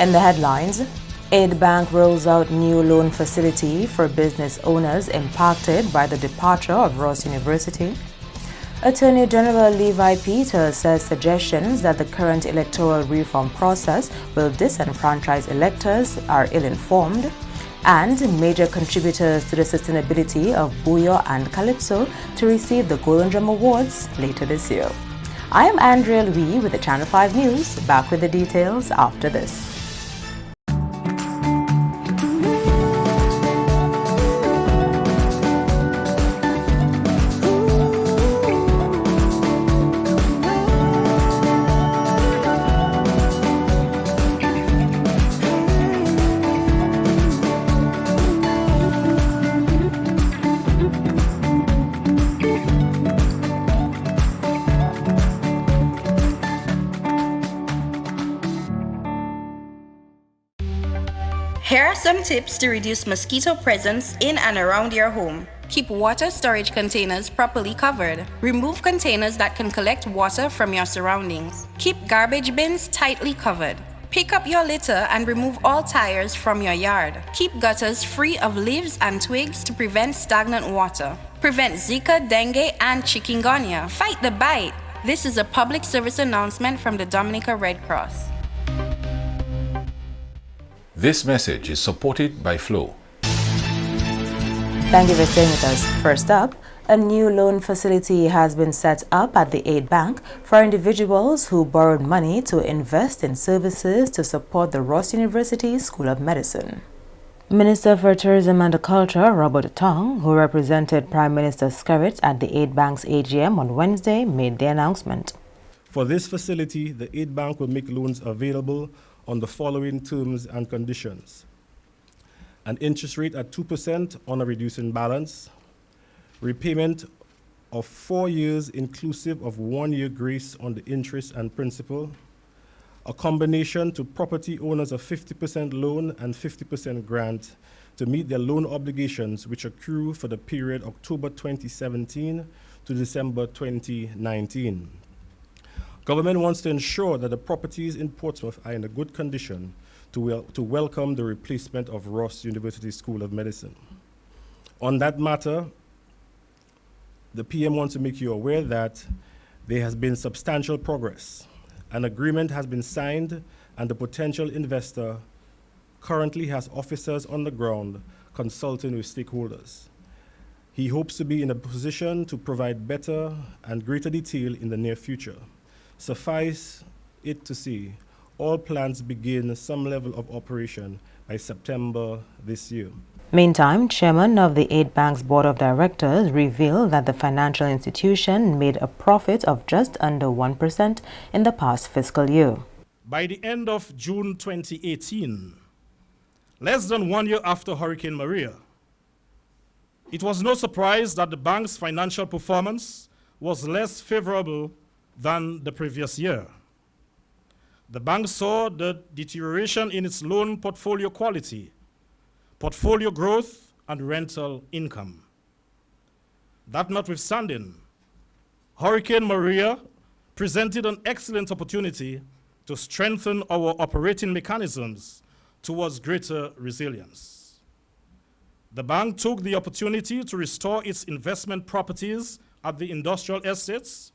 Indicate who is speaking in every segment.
Speaker 1: In the headlines, Aid Bank rolls out new loan facility for business owners impacted by the departure of Ross University. Attorney General Levi Peters says suggestions that the current electoral reform process will disenfranchise electors are ill-informed. And major contributors to the sustainability of Bouillon and Calypso to receive the Golden Drum Awards later this year. I am Andrea Louis with the Channel 5 News, back with the details after this.
Speaker 2: Here are some tips to reduce mosquito presence in and around your home. Keep water storage containers properly covered. Remove containers that can collect water from your surroundings. Keep garbage bins tightly covered. Pick up your litter and remove all tires from your yard. Keep gutters free of leaves and twigs to prevent stagnant water. Prevent Zika, dengue, and chikungunya. Fight the bite. This is a public service announcement from the Dominica Red Cross.
Speaker 3: This message is supported by Flow.
Speaker 1: Thank you for staying with us. First up, a new loan facility has been set up at the Aid Bank for individuals who borrowed money to invest in services to support the Ross University School of Medicine. Minister for Tourism and Culture, Robert Tong, who represented Prime Minister Skerrit at the Aid Bank's AGM on Wednesday, made the announcement.
Speaker 4: For this facility, the Aid Bank will make loans available on the following terms and conditions: an interest rate at 2% on a reducing balance, repayment of 4 years inclusive of 1 year grace on the interest and principal, a combination to property owners of 50% loan and 50% grant to meet their loan obligations which accrue for the period October 2017 to December 2019. Government wants to ensure that the properties in Portsmouth are in a good condition to welcome the replacement of Ross University School of Medicine. On that matter, the PM wants to make you aware that there has been substantial progress. An agreement has been signed and the potential investor currently has officers on the ground consulting with stakeholders. He hopes to be in a position to provide better and greater detail in the near future. Suffice it to say, all plans begin some level of operation by September this year.
Speaker 1: Meantime, Chairman of the Aid Bank's Board of Directors revealed that the financial institution made a profit of just under 1% in the past fiscal year.
Speaker 5: By the end of June 2018, less than 1 year after Hurricane Maria, it was no surprise that the bank's financial performance was less favorable than the previous year. The bank saw the deterioration in its loan portfolio quality, portfolio growth, and rental income. That notwithstanding, Hurricane Maria presented an excellent opportunity to strengthen our operating mechanisms towards greater resilience. The bank took the opportunity to restore its investment properties at the industrial estates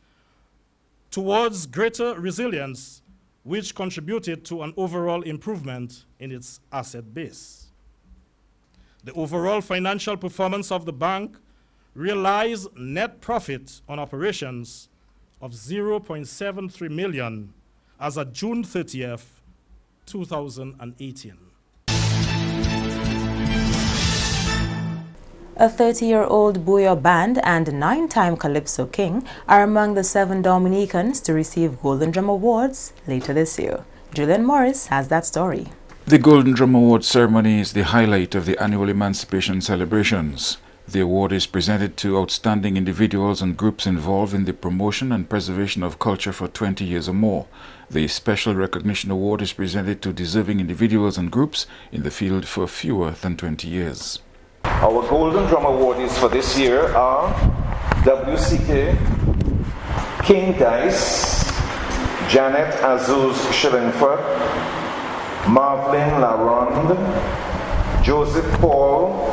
Speaker 5: towards greater resilience, which contributed to an overall improvement in its asset base. The overall financial performance of the bank realized net profit on operations of 0.73 million as of June 30th, 2018.
Speaker 1: A 30-year-old Bouillon band and 9-time Calypso king are among the 7 Dominicans to receive Golden Drum Awards later this year. Julian Morris has that story.
Speaker 6: The Golden Drum Award ceremony is the highlight of the annual Emancipation celebrations. The award is presented to outstanding individuals and groups involved in the promotion and preservation of culture for 20 years or more. The Special Recognition Award is presented to deserving individuals and groups in the field for fewer than 20 years.
Speaker 7: Our Golden Drum Awardees for this year are WCK, King Dice, Janet Azuz Shillingford, Marvin Laronde, Joseph Paul,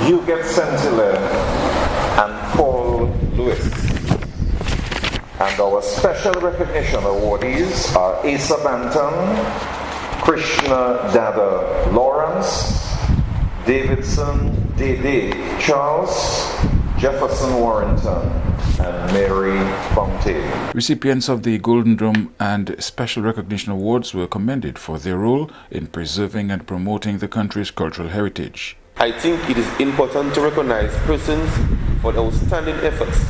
Speaker 7: Huguette Sentile, and Paul Lewis. And our special recognition awardees are Asa Banton, Krishna Dada Lawrence, Davidson Dede Charles, Jefferson Warrington, and Mary Fontaine.
Speaker 6: Recipients of the Golden Drum and Special Recognition Awards were commended for their role in preserving and promoting the country's cultural heritage.
Speaker 8: I think it is important to recognize persons for the outstanding efforts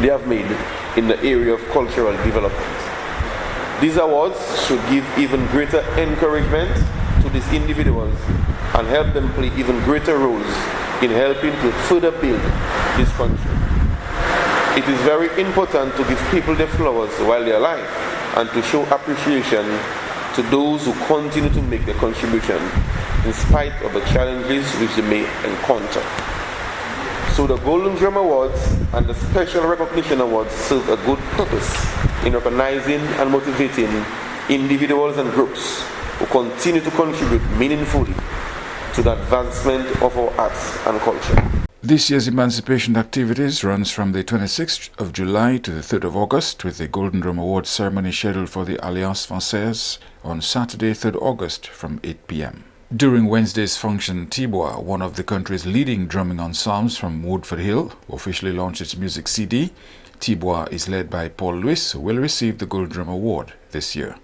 Speaker 8: they have made in the area of cultural development. These awards should give even greater encouragement to these individuals and help them play even greater roles in helping to further build this country. It is very important to give people their flowers while they are alive and to show appreciation to those who continue to make their contribution in spite of the challenges which they may encounter. So the Golden Drum Awards and the Special Recognition Awards serve a good purpose in recognizing and motivating individuals and groups who continue to contribute meaningfully to the advancement of our arts and culture.
Speaker 6: This year's emancipation activities runs from the 26th of July to the 3rd of August, with the Golden Drum Awards ceremony scheduled for the Alliance Française on Saturday, 3rd August from 8 p.m. During Wednesday's function, Tibois, one of the country's leading drumming ensembles from Woodford Hill, officially launched its music CD. Tibois is led by Paul Lewis, who will receive the Golden Drum Award this year.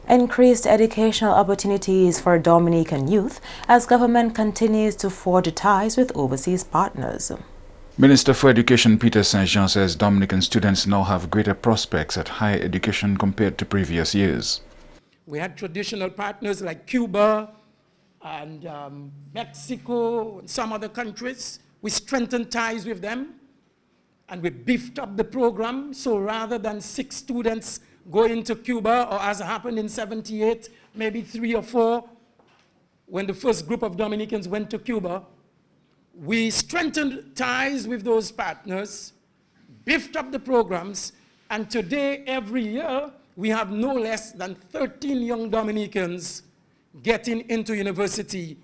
Speaker 1: Increased educational opportunities for Dominican youth as government continues to forge ties with overseas partners.
Speaker 6: Minister for Education Peter Saint-Jean says Dominican students now have greater prospects at higher education compared to previous years.
Speaker 9: We had traditional partners like Cuba and Mexico and some other countries. We strengthened ties with them and we beefed up the program. So rather than 6 students going to Cuba, or as happened in '78, maybe 3 or 4, when the first group of Dominicans went to Cuba, we strengthened ties with those partners, beefed up the programs, and today, every year, we have no less than 13 young Dominicans getting into university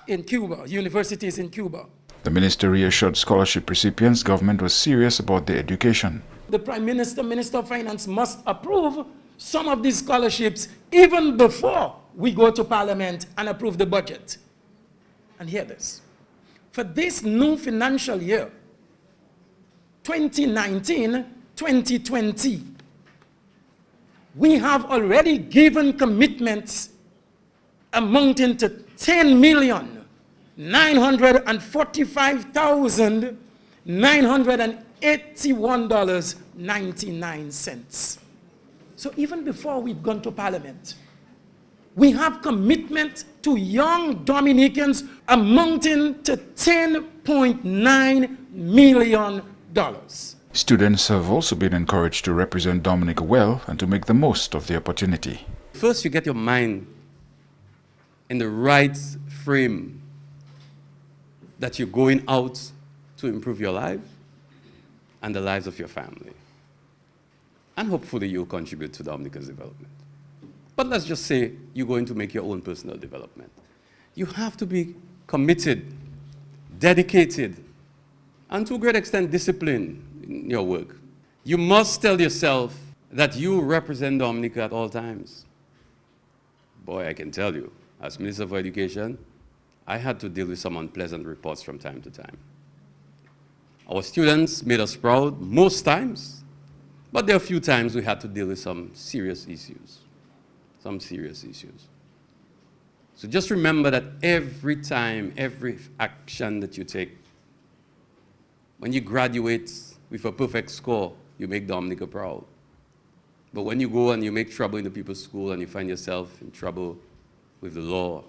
Speaker 9: in Cuba, universities in Cuba.
Speaker 6: The minister reassured scholarship recipients government was serious about their education.
Speaker 9: The Prime Minister, Minister of Finance must approve some of these scholarships even before we go to Parliament and approve the budget. And hear this. For this new financial year, 2019-2020, we have already given commitments amounting to $10,945,981.99. So even before we've gone to Parliament, we have commitment to young Dominicans amounting to $10.9 million.
Speaker 6: Students have also been encouraged to represent Dominica well and to make the most of the opportunity.
Speaker 10: First, you get your mind in the right frame that you're going out to improve your life and the lives of your family. And hopefully you'll contribute to Dominica's development. But let's just say you're going to make your own personal development. You have to be committed, dedicated, and to a great extent disciplined in your work. You must tell yourself that you represent Dominica at all times. Boy, I can tell you, as Minister for Education, I had to deal with some unpleasant reports from time to time. Our students made us proud most times, but there are a few times we had to deal with some serious issues. So just remember that every time, every action that you take, when you graduate with a perfect score, you make Dominica proud. But when you go and you make trouble in the people's school and you find yourself in trouble with the law,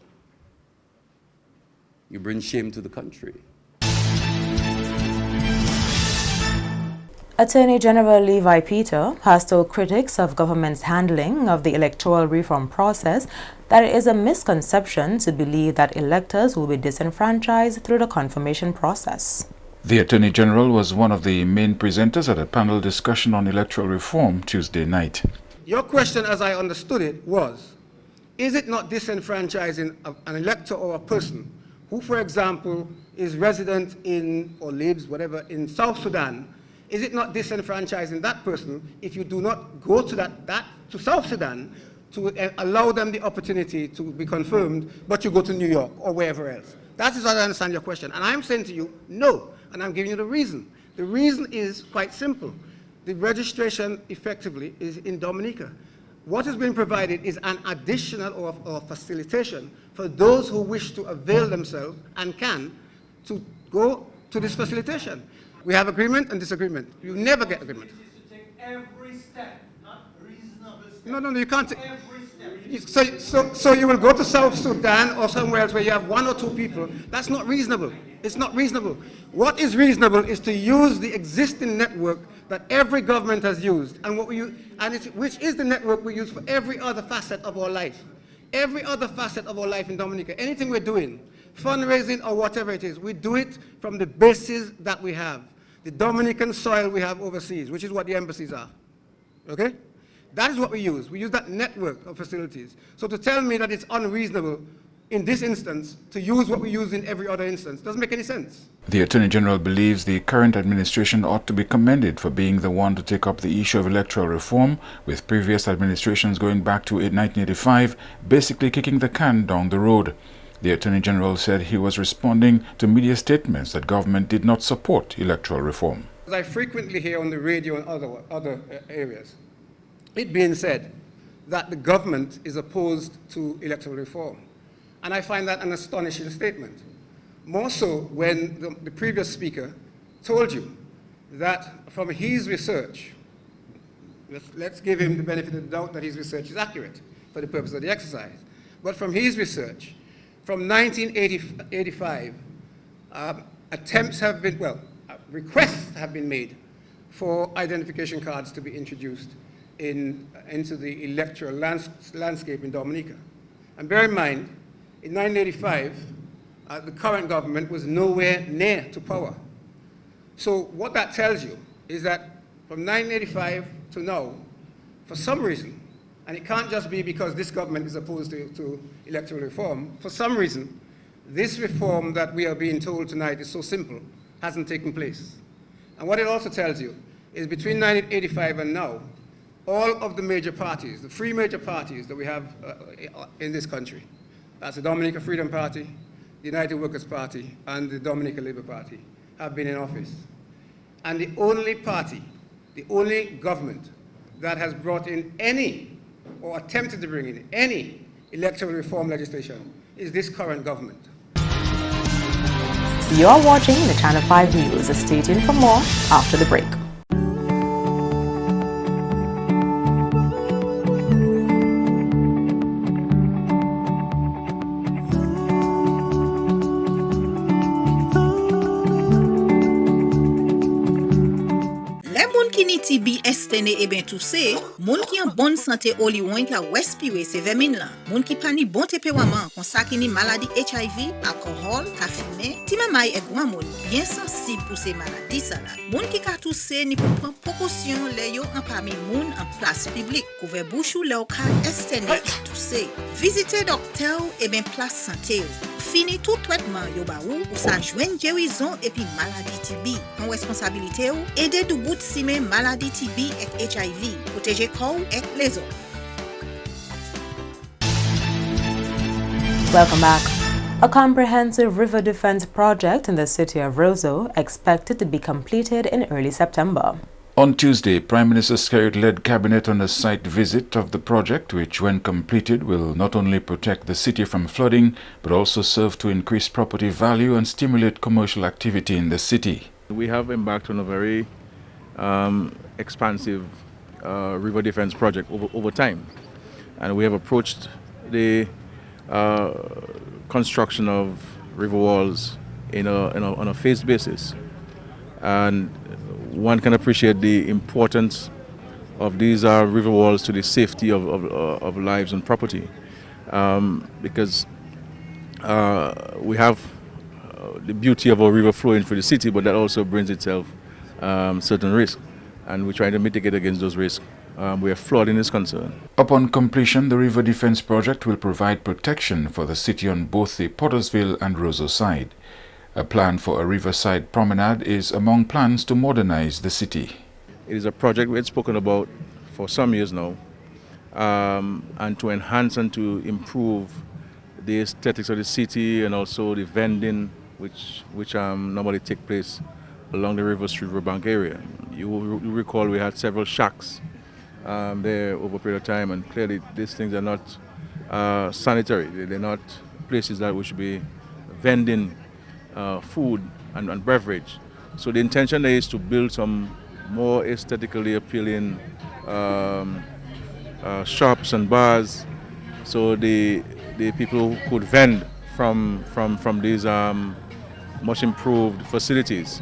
Speaker 10: you bring shame to the country.
Speaker 1: Attorney General Levi Peter has told critics of government's handling of the electoral reform process that it is a misconception to believe that electors will be disenfranchised through the confirmation process.
Speaker 6: The Attorney General was one of the main presenters at a panel discussion on electoral reform Tuesday night.
Speaker 11: Your question, as I understood it, was, is it not disenfranchising an elector or a person who, for example, is resident in, or lives, whatever, in South Sudan? Is it not disenfranchising that person if you do not go to to South Sudan to allow them the opportunity to be confirmed, but you go to New York or wherever else? That is how I understand your question. And I'm saying to you, no, and I'm giving you the reason. The reason is quite simple. The registration effectively is in Dominica. What has been provided is an additional or facilitation for those who wish to avail themselves and can to go to this facilitation. We have agreement and disagreement. You never get agreement.
Speaker 12: Every step, not reasonable step.
Speaker 11: No, you can't.
Speaker 12: Every step.
Speaker 11: So you will go to South Sudan or somewhere else where you have 1 or 2 people. That's not reasonable. It's not reasonable. What is reasonable is to use the existing network that every government has used, and which is the network we use for every other facet of our life. Every other facet of our life in Dominica. Anything we're doing, fundraising or whatever it is, we do it from the basis that we have. The Dominican soil we have overseas, which is what the embassies are. Okay? That is what we use. We use that network of facilities. So to tell me that it's unreasonable in this instance to use what we use in every other instance doesn't make any sense.
Speaker 6: The Attorney General believes the current administration ought to be commended for being the one to take up the issue of electoral reform, with previous administrations going back to 1985 basically kicking the can down the road. The Attorney General said he was responding to media statements that government did not support electoral reform.
Speaker 11: As I frequently hear on the radio and other areas, it being said that the government is opposed to electoral reform. And I find that an astonishing statement. More so when the previous speaker told you that from his research, let's give him the benefit of the doubt that his research is accurate for the purpose of the exercise, but from his research, from 1985, attempts have been, requests have been made for identification cards to be introduced into the electoral landscape in Dominica. And bear in mind, in 1985, the current government was nowhere near to power. So what that tells you is that from 1985 to now, for some reason, and it can't just be because this government is opposed to electoral reform, for some reason, this reform that we are being told tonight is so simple, hasn't taken place. And what it also tells you is between 1985 and now, all of the major parties, the 3 major parties that we have in this country, that's the Dominica Freedom Party, the United Workers' Party, and the Dominica Labour Party, have been in office. And the only party, the only government that has brought in any, or attempted to bring in any electoral reform legislation is this current government.
Speaker 1: You're watching the Channel 5 News. Stay tuned for more after the break.
Speaker 13: TB estene et ben tout c'est moun qui en bonne santé au li ouin ka respirer c'est vermine là moun qui pani bon tempérament kon sa ki ni maladie HIV alcool ka fumer ti mamay et grand moun bien sensible pour ces maladies ça là moun qui ka tousser ni pour prendre précaution les yo en parmi moun en place publique couvert bouche ou le ka estene tousser visiter docteur et ben place santé fini tout traitement yo ba ou sa joindre guérison et puis maladie TB en responsabilité ou aider du bout si mais maladie TB et HIV protéger corps et les autres.
Speaker 1: Welcome back. A comprehensive river defense project in the city of Roseau expected to be completed in early September.
Speaker 6: On Tuesday, Prime Minister Skerrit led cabinet on a site visit of the project, which when completed will not only protect the city from flooding, but also serve to increase property value and stimulate commercial activity in the city.
Speaker 14: We have embarked on a very expansive river defense project over time, and we have approached the construction of river walls on a phased basis, and one can appreciate the importance of these river walls to the safety of lives and property, because we have the beauty of our river flowing through the city, but that also brings itself certain risk, and we're trying to mitigate against those risks where flooding is concerned.
Speaker 6: Upon completion, the river defense project will provide protection for the city on both the Pottersville and Roseau side. A plan for a riverside promenade is among plans to modernize the city.
Speaker 14: It is a project we had spoken about for some years now, and to enhance and to improve the aesthetics of the city and also the vending which normally take place along the River Street Riverbank area. You recall we had several shacks there over a period of time, and clearly these things are not sanitary. They're not places that we should be vending food and beverage. So the intention there is to build some more aesthetically appealing shops and bars, so the people could vend from these much improved facilities.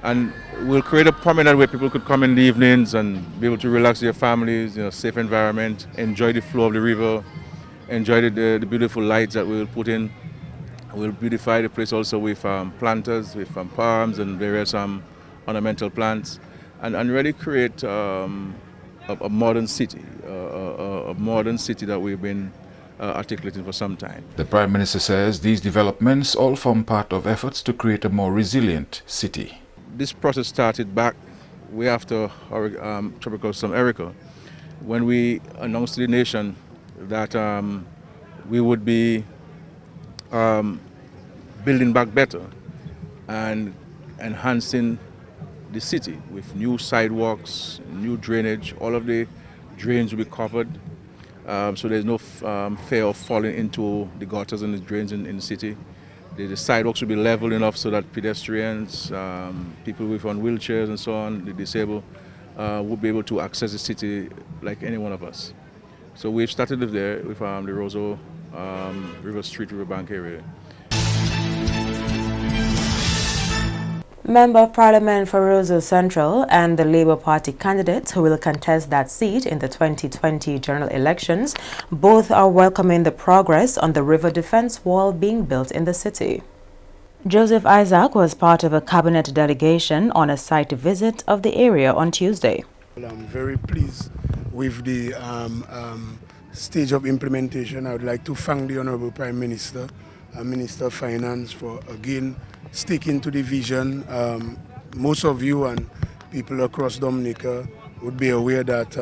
Speaker 14: And we'll create a promenade where people could come in the evenings and be able to relax their families, safe environment, enjoy the flow of the river, enjoy the beautiful lights that we'll put in. We'll beautify the place also with planters, with palms and various ornamental plants, and really create a modern city, a modern city that we've been articulating for some time.
Speaker 6: The Prime Minister says these developments all form part of efforts to create a more resilient city.
Speaker 14: This process started back way after Tropical Storm Erica, when we announced to the nation that we would be building back better and enhancing the city with new sidewalks, new drainage. All of the drains will be covered, so there's no fear of falling into the gutters and the drains in the city. The sidewalks will be level enough so that pedestrians, people on wheelchairs and so on, the disabled, will be able to access the city like any one of us. So we've started there with the Roseau River Street Riverbank area.
Speaker 1: Member of Parliament for Roseau Central and the Labour Party candidates who will contest that seat in the 2020 general elections both are welcoming the progress on the river defence wall being built in the city. Joseph Isaac was part of a cabinet delegation on a site visit of the area on Tuesday.
Speaker 15: I'm very pleased with the stage of implementation. I would like to thank the Honourable Prime Minister and Minister of Finance for again sticking to the vision. Most of you and people across Dominica would be aware that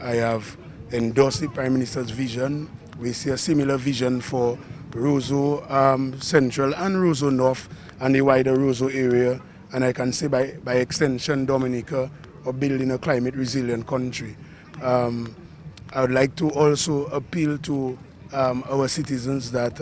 Speaker 15: I have endorsed the Prime Minister's vision. We see a similar vision for Roseau Central and Roseau North and the wider Roseau area, and I can say by extension Dominica, of building a climate resilient country. I would like to also appeal to our citizens that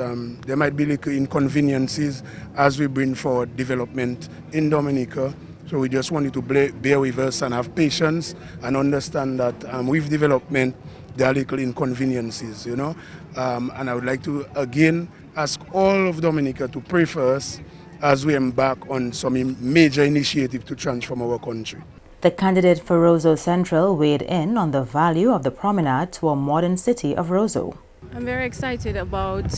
Speaker 15: there might be little inconveniences as we bring forward development in Dominica. So we just want you to bear with us and have patience and understand that with development there are little inconveniences, and I would like to again ask all of Dominica to pray for us as we embark on some major initiative to transform our country.
Speaker 1: The candidate for Roseau Central weighed in on the value of the promenade to a modern city of Roseau.
Speaker 16: I'm very excited about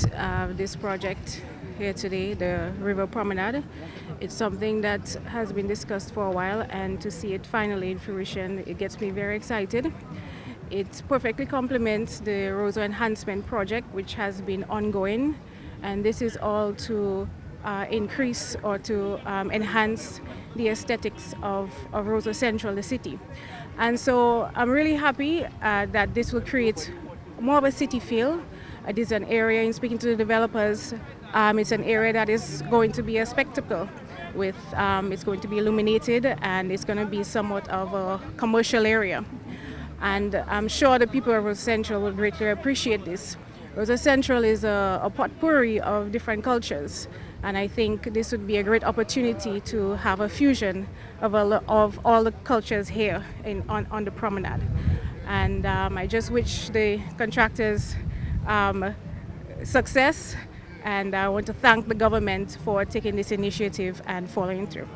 Speaker 16: this project here today, the River Promenade. It's something that has been discussed for a while, and to see it finally in fruition, it gets me very excited. It perfectly complements the Roseau Enhancement Project, which has been ongoing, and this is all to increase or to enhance the aesthetics of Roseau Central, the city. And so I'm really happy that this will create more of a city feel. It is an area, in speaking to the developers, it's an area that is going to be a spectacle. With it's going to be illuminated, and it's going to be somewhat of a commercial area. And I'm sure the people of Roseau Central will greatly appreciate this. Roseau Central is a potpourri of different cultures, and I think this would be a great opportunity to have a fusion of all the cultures here on the promenade. And I just wish the contractors success, and I want to thank the government for taking this initiative and following through.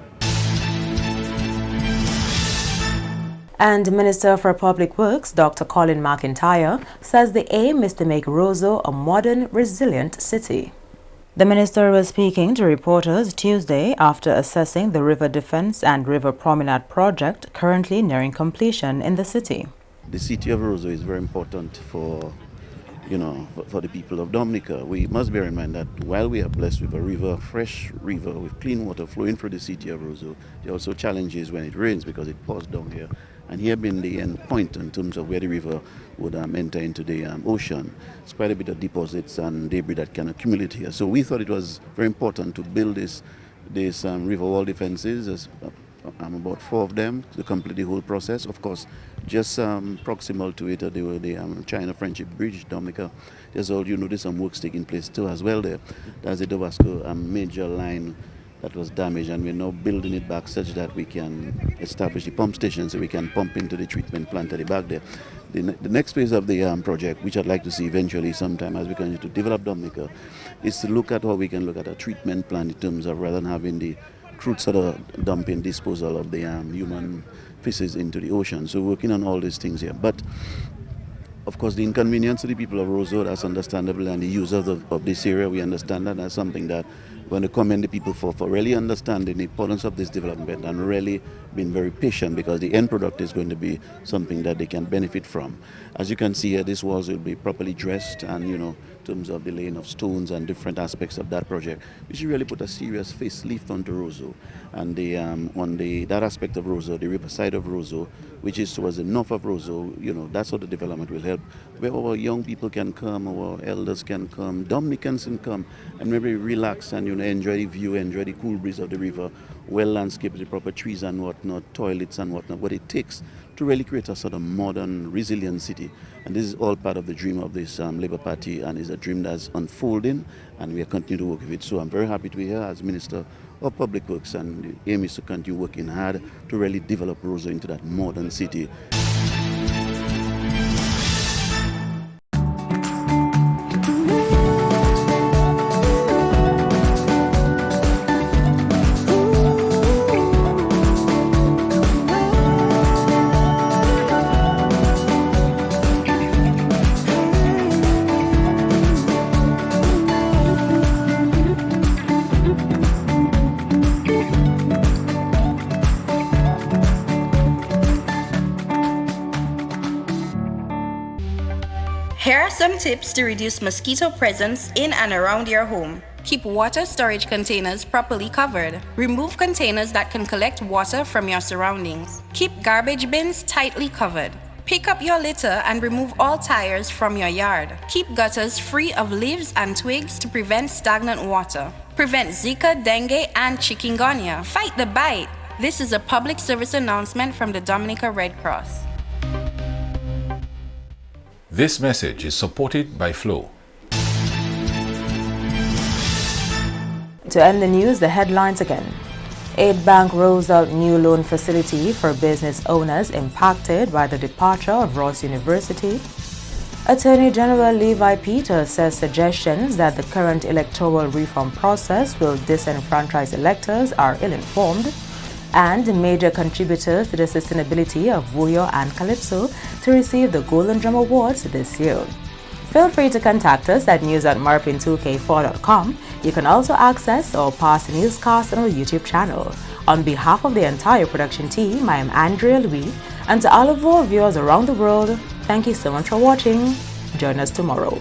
Speaker 1: And Minister for Public Works, Dr. Colin McIntyre, says the aim is to make Roseau a modern, resilient city. The minister was speaking to reporters Tuesday after assessing the River Defence and River Promenade project currently nearing completion in the city.
Speaker 17: the city of Roseau is very important for, for the people of Dominica. We must bear in mind that while we are blessed with a river, fresh river with clean water flowing through the city of Roseau, there are also challenges when it rains because it pours down here. And here being the end point in terms of where the river would enter into the ocean, it's quite a bit of deposits and debris that can accumulate here. So we thought it was very important to build this river wall defenses. About 4 of them to complete the whole process. Of course, just proximal to it, they were the China-Friendship Bridge, Dominica. There's all, there's some works taking place too as well there. There's the Dovasco major line that was damaged, and we're now building it back such that we can establish the pump station so we can pump into the treatment plant at the back there. The next phase of the project, which I'd like to see eventually sometime as we continue to develop Dominica, is to look at how we can look at a treatment plant in terms of rather than having the crude sort of dumping disposal of the human feces into the ocean. So we're working on all these things here. But of course, the inconvenience to the people of Roseau, that's understandable, and the users of this area, we understand that. That's something that we want to commend the people for really understanding the importance of this development and really being very patient, because the end product is going to be something that they can benefit from. As you can see here, these walls will be properly dressed, and in terms of the laying of stones and different aspects of that project, we should really put a serious facelift onto Roseau. And that aspect of Roseau, the riverside of Roseau, which is towards the north of Roseau, that's how the development will help, where our young people can come, our elders can come, Dominicans can come, and maybe relax and enjoy the view, enjoy the cool breeze of the river, well landscaped, the proper trees and whatnot, toilets and whatnot, what it takes to really create a sort of modern, resilient city. And this is all part of the dream of this Labour Party, and is a dream that's unfolding, and we are continuing to work with it. So I'm very happy to be here as Minister of Public Works, and the aim is to continue working hard to really develop Roseau into that modern city.
Speaker 2: Here are some tips to reduce mosquito presence in and around your home. Keep water storage containers properly covered. Remove containers that can collect water from your surroundings. Keep garbage bins tightly covered. Pick up your litter and remove all tires from your yard. Keep gutters free of leaves and twigs to prevent stagnant water. Prevent Zika, dengue, and chikungunya. Fight the bite. This is a public service announcement from the Dominica Red Cross.
Speaker 3: This message is supported by Flow.
Speaker 1: To end the news, the headlines again. Aid Bank rolls out new loan facility for business owners impacted by the departure of Roseau University. Attorney General Levi Peters says suggestions that the current electoral reform process will disenfranchise electors are ill-informed. And major contributors to the sustainability of Wuyo and Calypso to receive the Golden Drum Awards this year. Feel free to contact us at news@marpin2k4.com. You can also access our past newscasts on our YouTube channel. On behalf of the entire production team, I am Andrea Louis, and to all of our viewers around the world, thank you so much for watching. Join us tomorrow.